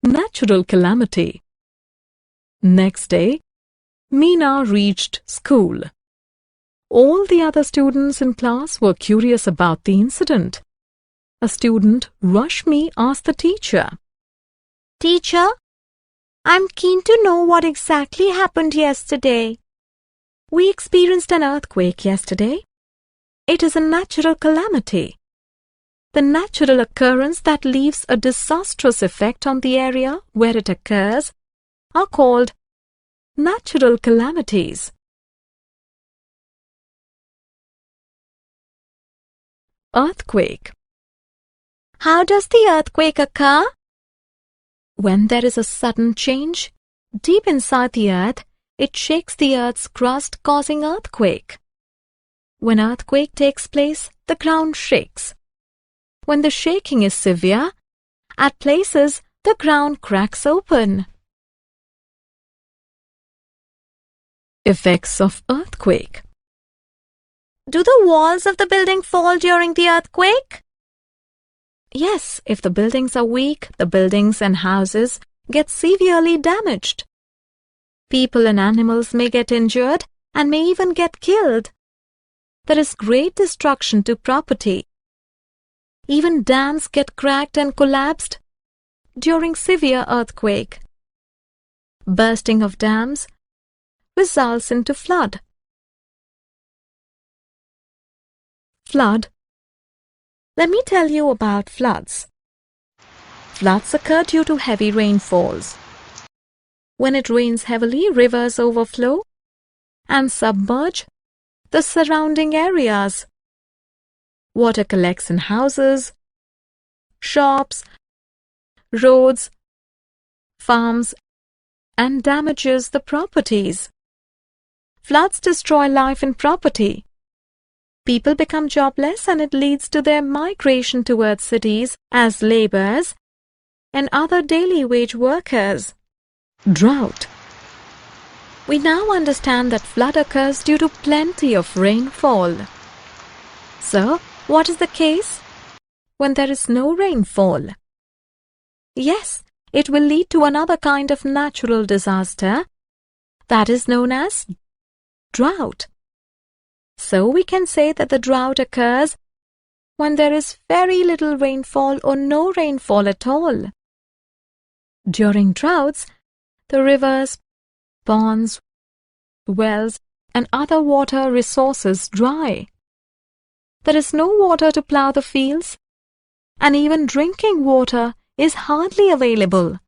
Natural calamity. Next day, Meena reached school. All the other students in class were curious about the incident. A student, Rashmi, asked the teacher, "Teacher, I'm keen to know what exactly happened yesterday." "We experienced an earthquake yesterday. It is a natural calamity. The natural occurrence that leaves a disastrous effect on the area where it occurs are called natural calamities." Earthquake. How does the earthquake occur? When there is a sudden change deep inside the earth, it shakes the earth's crust, causing earthquake. When earthquake takes place, the ground shakes. When the shaking is severe, at places the ground cracks open. Effects of earthquake. Do the walls of the building fall during the earthquake? Yes, if the buildings are weak, the buildings and houses get severely damaged. People and animals may get injured and may even get killed. There is great destruction to property. Even dams get cracked and collapsed during severe earthquake. Bursting of dams results into flood. Flood. Let me tell you about floods. Floods occur due to heavy rainfalls. When it rains heavily, rivers overflow and submerge the surrounding areas. Water collects in houses, shops, roads, farms, and damages the properties. Floods destroy life and property. People become jobless and it leads to their migration towards cities as laborers and other daily wage workers. Drought. We now understand that flood occurs due to plenty of rainfall. So, what is the case when there is no rainfall? Yes, it will lead to another kind of natural disaster that is known as drought. So we can say that the drought occurs when there is very little rainfall or no rainfall at all. During droughts, the rivers, ponds, wells, and other water resources dry. There is no water to plow the fields, and even drinking water is hardly available.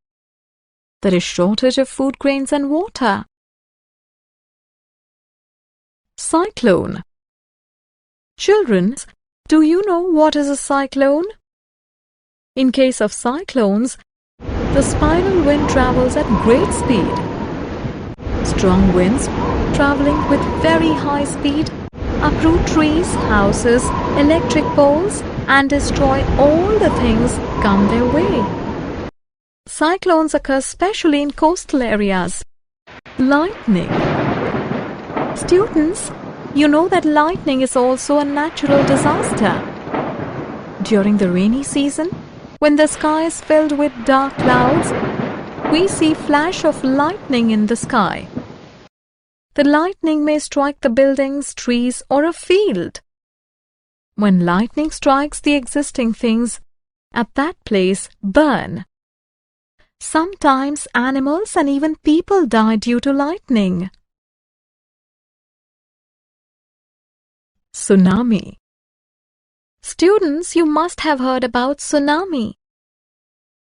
There is shortage of food grains and water. Cyclone. Children, do you know what is a cyclone? In case of cyclones, the spiral wind travels at great speed. Strong winds traveling with very high speed uproot trees, houses, electric poles, and destroy all the things come their way. Cyclones occur especially in coastal areas. Lightning. Students, you know that lightning is also a natural disaster. During the rainy season, when the sky is filled with dark clouds, we see flash of lightning in the sky. The lightning may strike the buildings, trees, or a field. When lightning strikes, the existing things at that place burn. Sometimes animals and even people die due to lightning. Tsunami. Students, you must have heard about tsunami.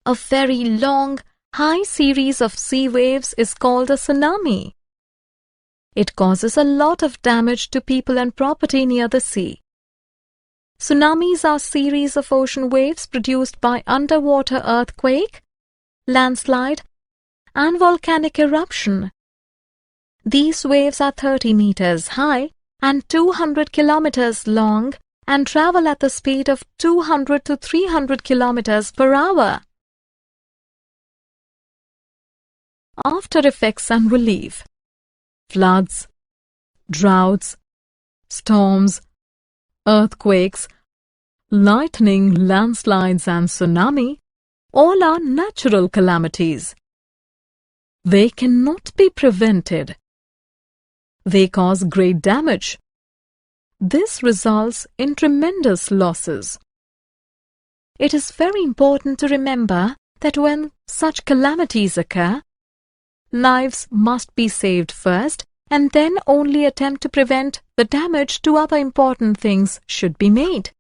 A very long, high series of sea waves is called a tsunami. It causes a lot of damage to people and property near the sea. Tsunamis are a series of ocean waves produced by underwater earthquake, landslide, and volcanic eruption. These waves are 30 meters high and 200 kilometers long and travel at the speed of 200 to 300 kilometers per hour. After effects and relief. Floods, droughts, storms, earthquakes, lightning, landslides and tsunami All are natural calamities. They cannot be prevented. They cause great damage. This results in tremendous losses. It is very important to remember that when such calamities occur, lives must be saved first, and then only attempt to prevent the damage to other important things should be made.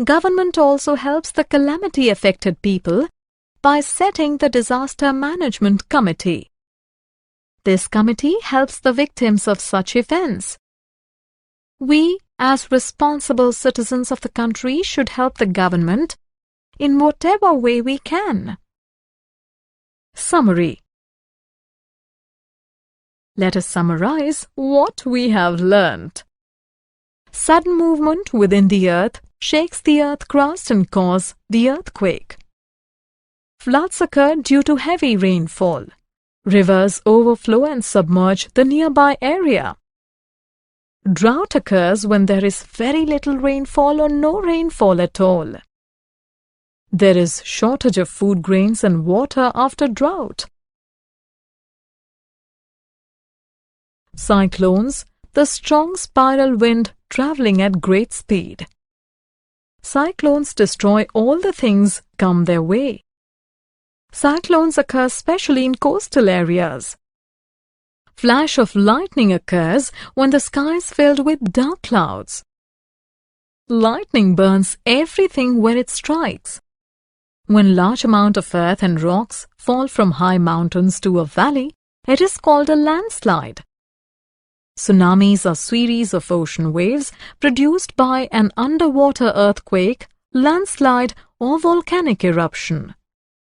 Government also helps the calamity-affected people by setting the Disaster Management Committee. This committee helps the victims of such events. We, as responsible citizens of the country, should help the government in whatever way we can. Summary. Let us summarize what we have learnt. Sudden movement within the earth shakes the earth crust and causes the earthquake. Floods occur due to heavy rainfall. Rivers overflow and submerge the nearby area. Drought occurs when there is very little rainfall or no rainfall at all. There is shortage of food grains and water after drought. Cyclones, the strong spiral wind traveling at great speed. Cyclones destroy all the things come their way. Cyclones occur especially in coastal areas. Flash of lightning occurs when the sky is filled with dark clouds. Lightning burns everything where it strikes. When large amount of earth and rocks fall from high mountains to a valley, it is called a landslide. Tsunamis are series of ocean waves produced by an underwater earthquake, landslide, or volcanic eruption.